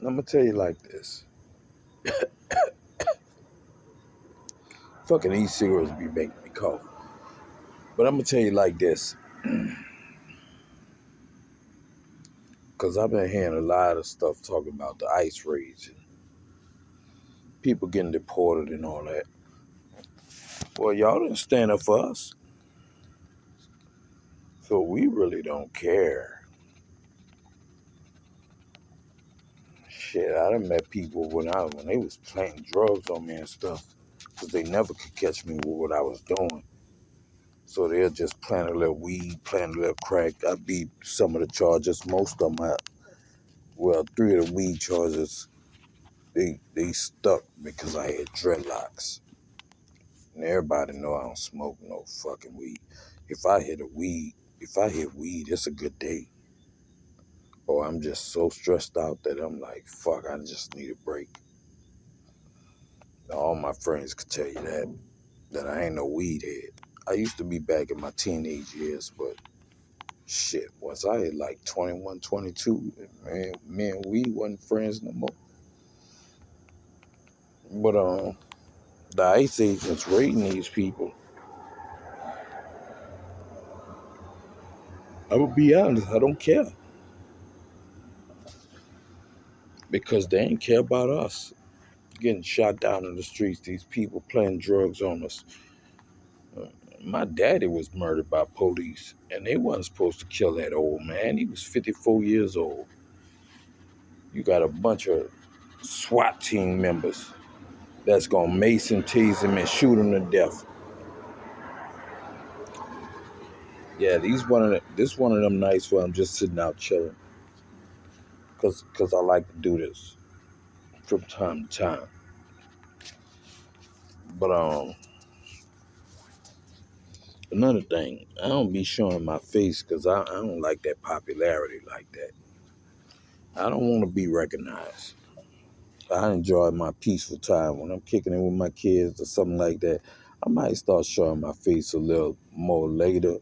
I'm gonna tell you like this. Fucking e-cigarettes be making me cough. But I'm gonna tell you like this. Cause I've been hearing a lot of stuff talking about the ICE raids and people getting deported and all that. Well, y'all didn't stand up for us. So we really don't care. Shit, I done met people when they was planting drugs on me and stuff. Cause they never could catch me with what I was doing. So they'll just plant a little weed, plant a little crack. I beat some of the charges, most of them. Well, three of the weed charges, they stuck because I had dreadlocks. And everybody know I don't smoke no fucking weed. If I hit weed, it's a good day. Or I'm just so stressed out that I'm like, fuck, I just need a break. All my friends could tell you that I ain't no weed head. I used to be back in my teenage years, but shit, once I hit like 21, 22, man, me and weed wasn't friends no more. But the ICE agents raiding these people, I will be honest, I don't care. Because they ain't care about us. Getting shot down in the streets, these people playing drugs on us. Uh, my daddy was murdered by police, and they wasn't supposed to kill that old man. He was 54 years old. You got a bunch of SWAT team members that's gonna mace and tase him and shoot him to death. Yeah, this one of them nights where I'm just sitting out chilling, cause I like to do this from time to time. But another thing, I don't be showing my face because I don't like that popularity like that. I don't want to be recognized. I enjoy my peaceful time when I'm kicking it with my kids or something like that. I might start showing my face a little more later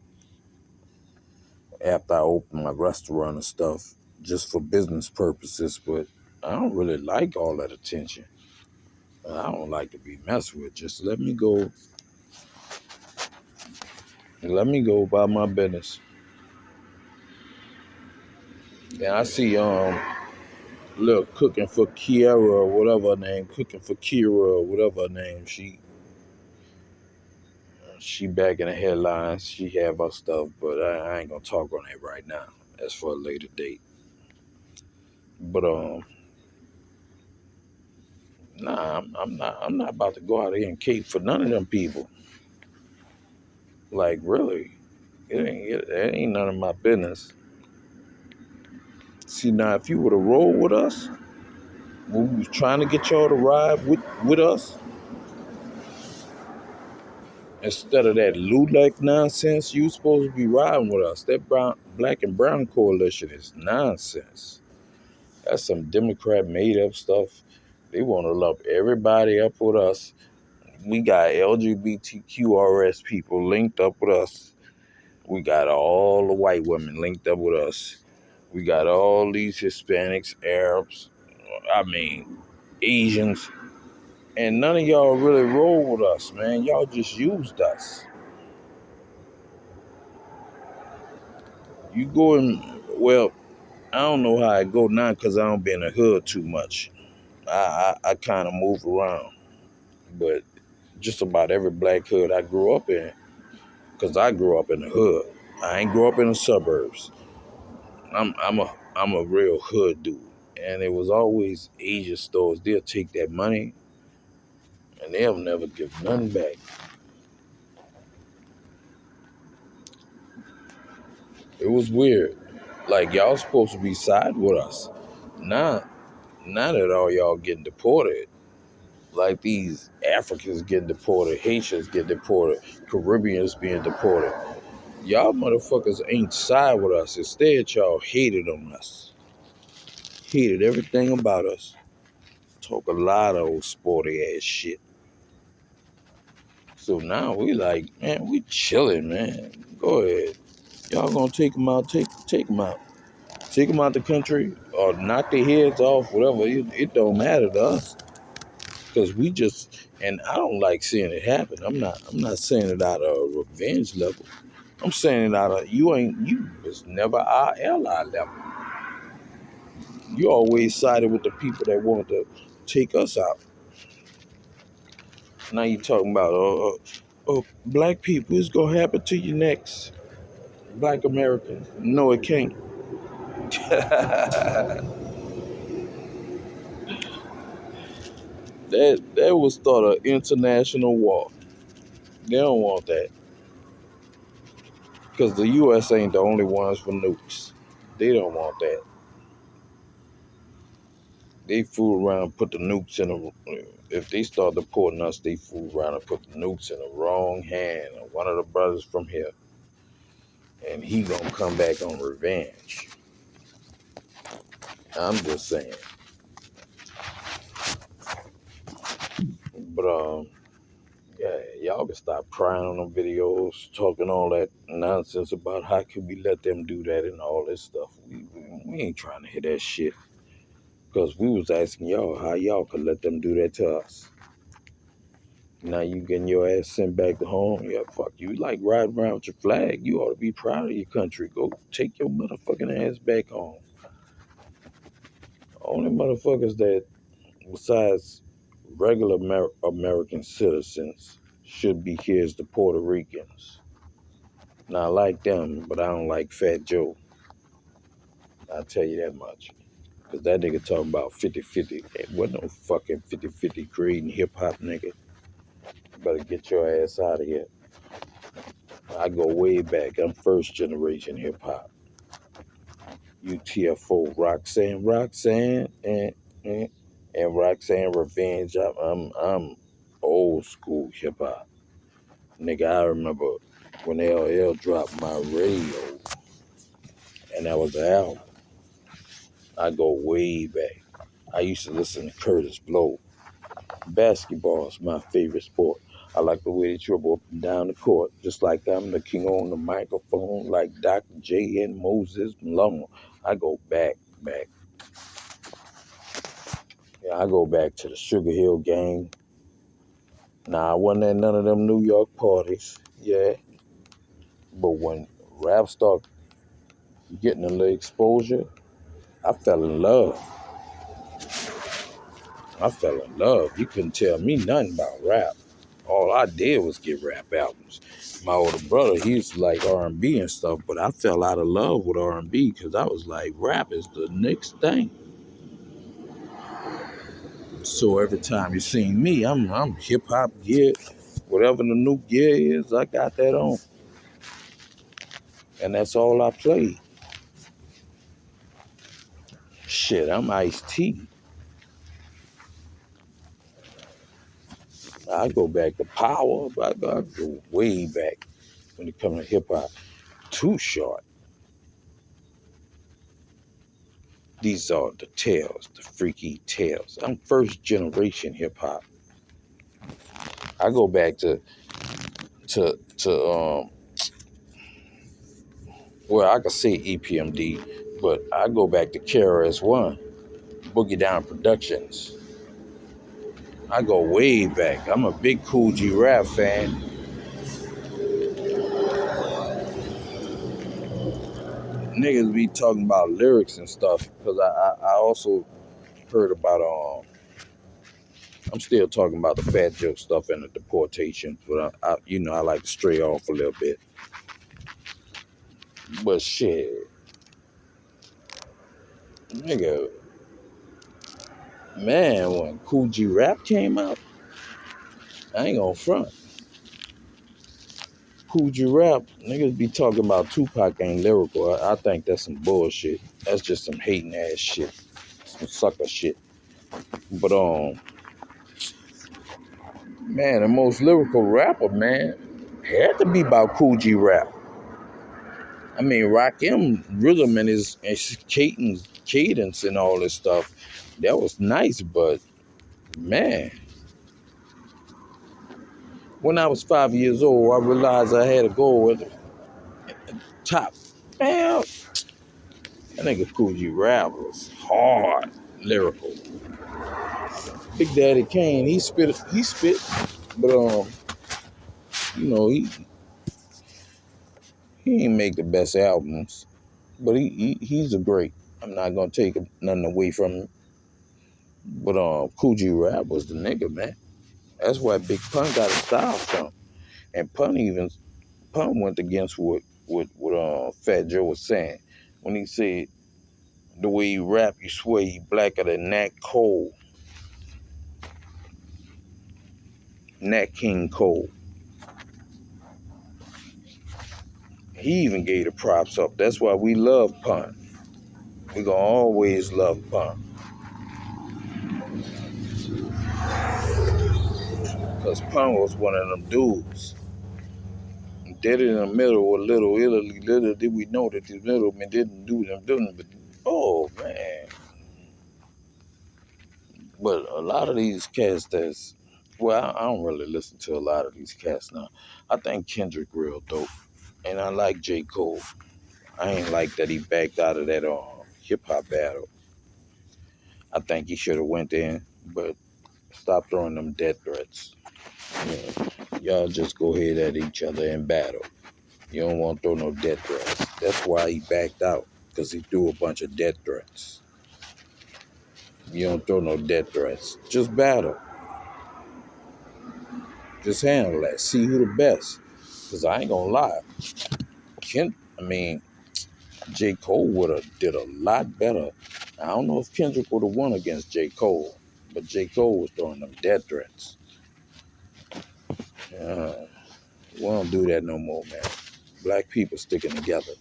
after I open my restaurant and stuff, just for business purposes. But I don't really like all that attention. I don't like to be messed with. Just let me go about my business. And I see look, cooking for Kiera or whatever her name, cooking for Kira or whatever her name. She back in the headlines. She have her stuff, but I ain't gonna talk on that right now. That's for a later date. But nah, I'm not about to go out here and cape for none of them people. Like really, it ain't none of my business. See now, if you would have rolled with us when we was trying to get y'all to ride with us, instead of that LULAC nonsense, you supposed to be riding with us. That black and brown coalition is nonsense. That's some Democrat made up stuff. They want to lump everybody up with us. We got LGBTQRS people linked up with us. We got all the white women linked up with us. We got all these Hispanics, Arabs, I mean, Asians. And none of y'all really roll with us, man. Y'all just used us. You go in, well, I don't know how I go now because I don't be in the hood too much. I kind of move around. But just about every black hood I grew up in, because I grew up in the hood. I ain't grew up in the suburbs. I'm a real hood dude. And it was always Asian stores. They'll take that money and they'll never give nothing back. It was weird. Like y'all supposed to be side with us. Now, now that all y'all getting deported, like these Africans getting deported, Haitians getting deported, Caribbeans being deported. Y'all motherfuckers ain't side with us. Instead, y'all hated on us. Hated everything about us. Talk a lot of old sporty ass shit. So now we like, man, we chilling, man. Go ahead. Y'all gonna take them out, take them out. Take them out the country or knock their heads off, whatever. It don't matter to us because we just. And I don't like seeing it happen. I'm not saying it out of revenge level. I'm saying it out of you was never our ally level. You always sided with the people that wanted to take us out. Now you talking about black people. It's gonna happen to you next. Black Americans. No, it can't. That would start an international war. They don't want that because the U.S. ain't the only ones for nukes. They don't want that. They fool around and put the nukes in the. If they start deporting us, they fool around and put the nukes in the wrong hand of one of the brothers from here, and he gonna come back on revenge. I'm just saying. But yeah, y'all can stop crying on them videos, talking all that nonsense about how can we let them do that and all this stuff. We ain't trying to hear that shit. Because we was asking y'all how y'all could let them do that to us. Now you getting your ass sent back to home. Yeah, fuck you. Like riding around with your flag. You ought to be proud of your country. Go take your motherfucking ass back home. Only motherfuckers that, besides regular American citizens, should be here is the Puerto Ricans. Now I like them, but I don't like Fat Joe. I'll tell you that much. Because that nigga talking about 50-50. It wasn't no fucking 50-50 creating hip-hop, nigga. You better get your ass out of here. I go way back. I'm first generation hip-hop. UTFO, Roxanne, and Roxanne Revenge. I'm old school hip-hop. Nigga, I remember when LL dropped My Radio, and that was the album. I go way back. I used to listen to Curtis Blow. Basketball is my favorite sport. I like the way they dribble up and down the court, just like I'm the king on the microphone, like Dr. J and Moses Malone. I go back. Yeah, I go back to the Sugar Hill Gang. Nah, I wasn't at none of them New York parties. Yeah, but when rap started getting a little exposure, I fell in love. You couldn't tell me nothing about rap. All I did was get rap albums. My older brother, he used to like R&B and stuff, but I fell out of love with R&B because I was like, rap is the next thing. So every time you see me, I'm hip hop gear, whatever the new gear is, I got that on, and that's all I play. Shit, I'm Ice-T. I go back to Power, but I go way back when it comes to hip hop. Too Short. These are the tales, the freaky tales. I'm first generation hip hop. I go back to well, I could say EPMD, but I go back to KRS-One, Boogie Down Productions. I go way back. I'm a big Cool G Rap fan. Niggas be talking about lyrics and stuff because I also heard about I'm still talking about the Fat Joe stuff and the deportation, but I like to stray off a little bit. But shit, nigga, man, when Cool G Rap came out, I ain't gonna front. Cool G Rap, niggas be talking about Tupac ain't lyrical. I think that's some bullshit. That's just some hating ass shit, some sucker shit. But man, the most lyrical rapper, man, had to be about Cool G Rap. I mean, Rakim rhythm and his cadence and all this stuff, that was nice, but man, when I was 5 years old, I realized I had a goal at the top. Man, That nigga Cool G Rap was hard, lyrical. Big Daddy Kane, he spit, but you know, he ain't make the best albums, but he's a great. I'm not gonna take nothing away from him. But Cool G Rap was the nigga, man. That's why Big Pun got his style from. And Pun went against what Fat Joe was saying when he said the way he rap, you swear he blacker than Nat King Cole. He even gave the props up. That's why we love Pun. We gonna always love Pun. Cause Pun was one of them dudes. Dead in the middle with Little Italy. Little did we know that the middlemen didn't do them doing but oh man. But a lot of these cats that's well, I don't really listen to a lot of these cats now. I think Kendrick real dope. And I like J. Cole. I ain't like that he backed out of that hip hop battle. I think he should have went in, but stop throwing them death threats. Y'all just go ahead at each other in battle. You don't want to throw no death threats. That's why he backed out, because he threw a bunch of death threats. You don't throw no death threats. Just battle. Just handle that. See who the best. Because I ain't going to lie. I mean, J. Cole would have did a lot better. I don't know if Kendrick would have won against J. Cole, but J. Cole was throwing them death threats. We don't do that no more, man. Black people sticking together.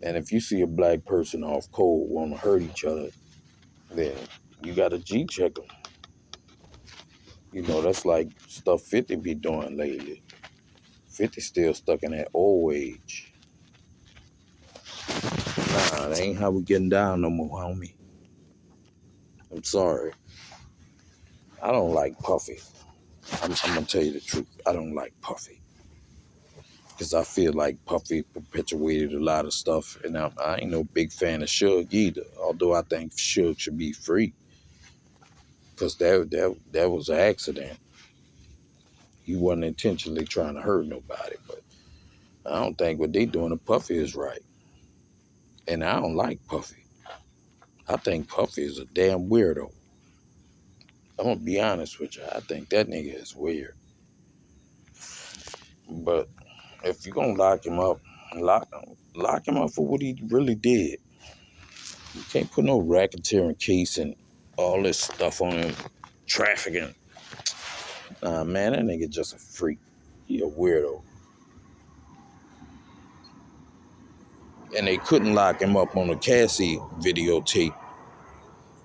And if you see a black person off cold want to hurt each other, then you got to G-check them. You know, that's like stuff 50 be doing lately. 50 still stuck in that old age. Nah, that ain't how we getting down no more, homie. I'm sorry. I don't like Puffy. I'm going to tell you the truth. I don't like Puffy. Because I feel like Puffy perpetuated a lot of stuff. And I ain't no big fan of Suge either. Although I think Suge should be free. Because that was an accident. He wasn't intentionally trying to hurt nobody. But I don't think what they doing to Puffy is right. And I don't like Puffy. I think Puffy is a damn weirdo. I'm going to be honest with you. I think that nigga is weird. But if you're going to lock him up for what he really did. You can't put no racketeering case and all this stuff on him. Trafficking. Nah, man, that nigga just a freak. He a weirdo. And they couldn't lock him up on a Cassie videotape.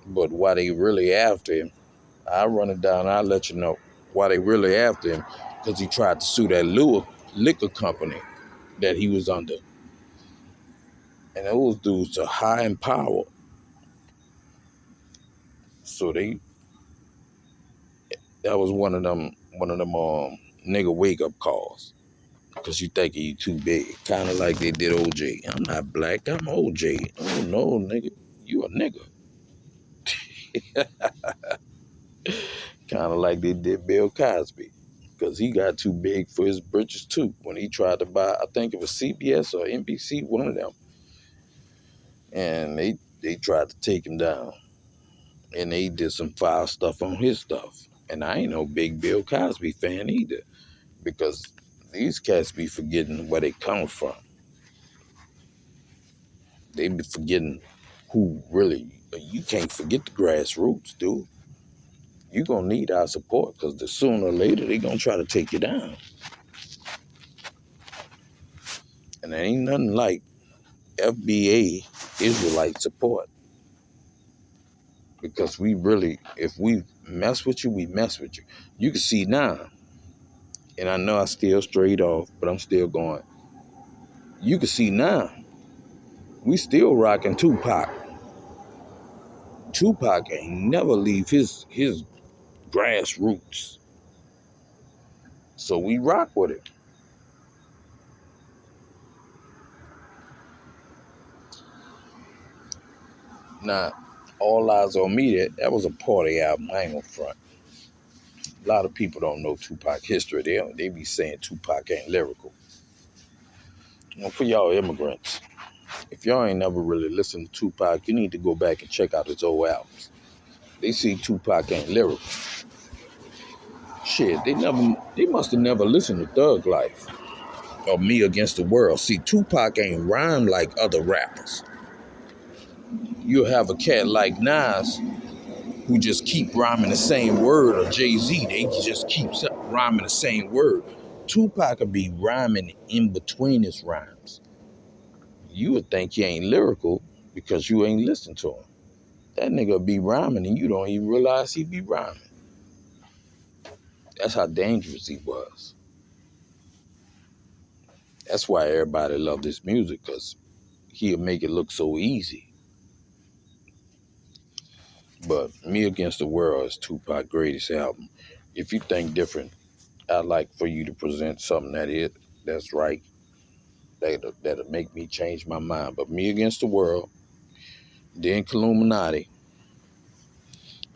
But why they really after him, I'll run it down. I'll let you know why they really after him. Because he tried to sue that liquor company that he was under. And those dudes are high in power. So that was one of them nigga wake up calls. Because you think you too big. Kind of like they did OJ. I'm not black, I'm OJ. Oh no, nigga. You a nigga. Kind of like they did Bill Cosby. Because he got too big for his britches too. When he tried to buy, I think it was CBS or NBC, one of them. And they tried to take him down. And they did some foul stuff on his stuff. And I ain't no big Bill Cosby fan either. Because these cats be forgetting where they come from. They be forgetting who really, you can't forget the grassroots, dude. You're going to need our support because the sooner or later they going to try to take you down. And there ain't nothing like FBA Israelite support. Because we really, if we mess with you, we mess with you. You can see now, and I know I still strayed off, but I'm still going. You can see now, we still rocking Tupac. Tupac ain't never leave his grassroots. So we rock with it. Now, All Eyes on Me, that was a party album. I ain't gonna front. A lot of people don't know Tupac history. They be saying Tupac ain't lyrical. For y'all immigrants, if y'all ain't never really listened to Tupac, you need to go back and check out his old albums. They see Tupac ain't lyrical. Shit, they must have never listened to Thug Life or Me Against the World. See, Tupac ain't rhyme like other rappers. You'll have a cat like Nas who just keep rhyming the same word, or Jay-Z, they just keep rhyming the same word. Tupac could be rhyming in between his rhymes. You would think he ain't lyrical because you ain't listened to him. That nigga be rhyming and you don't even realize he be rhyming. That's how dangerous he was. That's why everybody loved his music, because he'll make it look so easy. But Me Against the World is Tupac's greatest album. If you think different, I'd like for you to present something that's right, that'll make me change my mind. But Me Against the World, then Illuminati.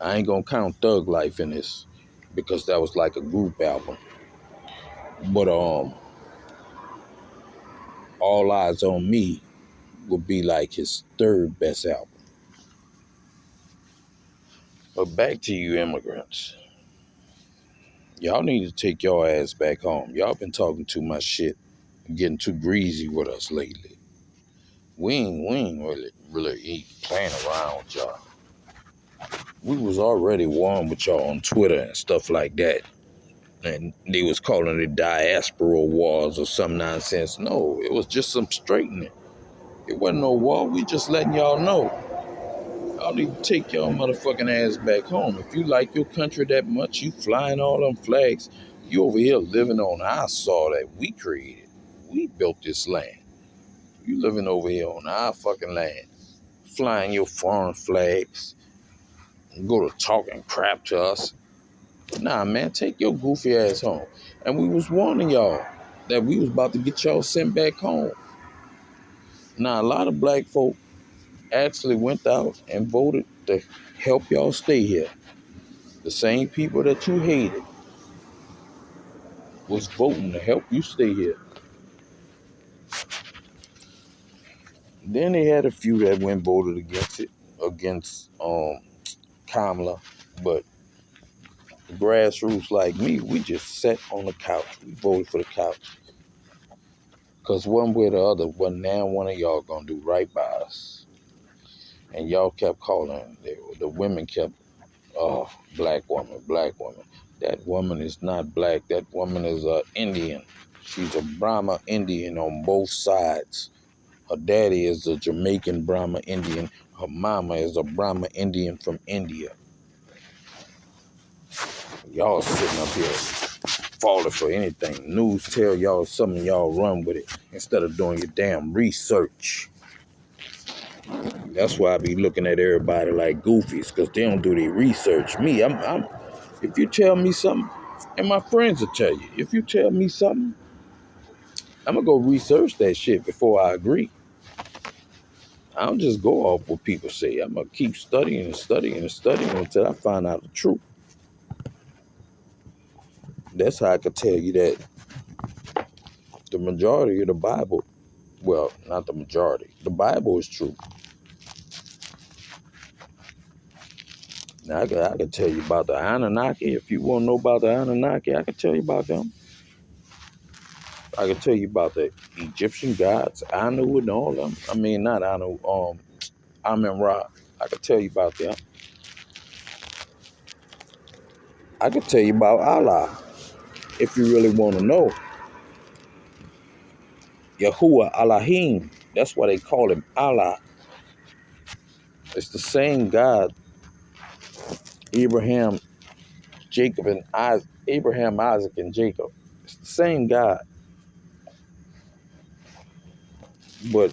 I ain't gonna count Thug Life in this because that was like a group album. But All Eyes on Me would be like his third best album. But back to you immigrants. Y'all need to take your ass back home. Y'all been talking too much shit and getting too greasy with us lately. We ain't really playing around with y'all. We was already warm with y'all on Twitter and stuff like that. And they was calling it diaspora wars or some nonsense. No, it was just some straightening. It wasn't no war. We just letting y'all know. Y'all need to take y'all motherfucking ass back home. If you like your country that much, you flying all them flags, you over here living on our soil that we created. We built this land. You living over here on our fucking land, flying your foreign flags, and go to talking crap to us. Nah, man, take your goofy ass home. And we was warning y'all that we was about to get y'all sent back home. Now, a lot of black folk actually went out and voted to help y'all stay here. The same people that you hated was voting to help you stay here. Then they had a few that went voted against Kamala. But the grassroots like me, we just sat on the couch. We voted for the couch. Because one way or the other, wasn't now one of y'all gonna do right by us. And y'all kept calling. The women kept, oh, black woman, black woman. That woman is not black. That woman is Indian. She's a Brahma Indian on both sides. Her daddy is a Jamaican Brahma Indian. Her mama is a Brahma Indian from India. Y'all sitting up here falling for anything. News tell y'all something, y'all run with it instead of doing your damn research. That's why I be looking at everybody like goofies, because they don't do their research. Me, I'm. If you tell me something, and my friends will tell you, if you tell me something, I'm gonna go research that shit before I agree. I don't just go off what people say. I'm gonna keep studying and studying and studying until I find out the truth. That's how I could tell you that the majority of the Bible, well, not the majority, the Bible is true. Now, I could tell you about the Anunnaki. If you want to know about the Anunnaki, I could tell you about them. I could tell you about the Egyptian gods, Anu and all them. I mean, not Anu, Amen-Ra. I could tell you about them. I could tell you about Allah, if you really want to know. Yahuwah, Elohim. That's why they call him Allah. It's the same God, Abraham, Jacob, and Isaac. Abraham, Isaac, and Jacob. It's the same God. But